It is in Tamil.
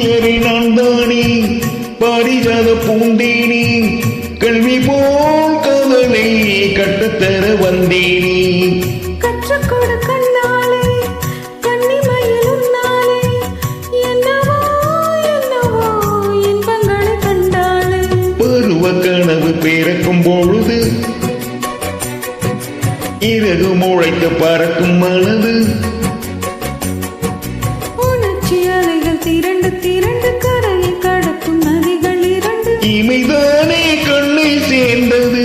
துயரை நான் தானே பாரிஜாத பூந்தேனே கல்வி போல் காதலை கட்டுத்தர வந்தேனே கற்றுக்கொடு கண்ணாலே கன்னிமயிலும் நாளே என்னவோ என்னவோ இன்பங்களை கண்டாளே பருவ கனவு பிறக்கும் பொழுது இறகு முளைத்து பறக்கும் மனது உணர்ச்சி அலைகள் திரண்டு திரண்டு கரையை கடக்கும் நதிகள் இரண்டு இமைதானே கண்ணை சேர்ந்தது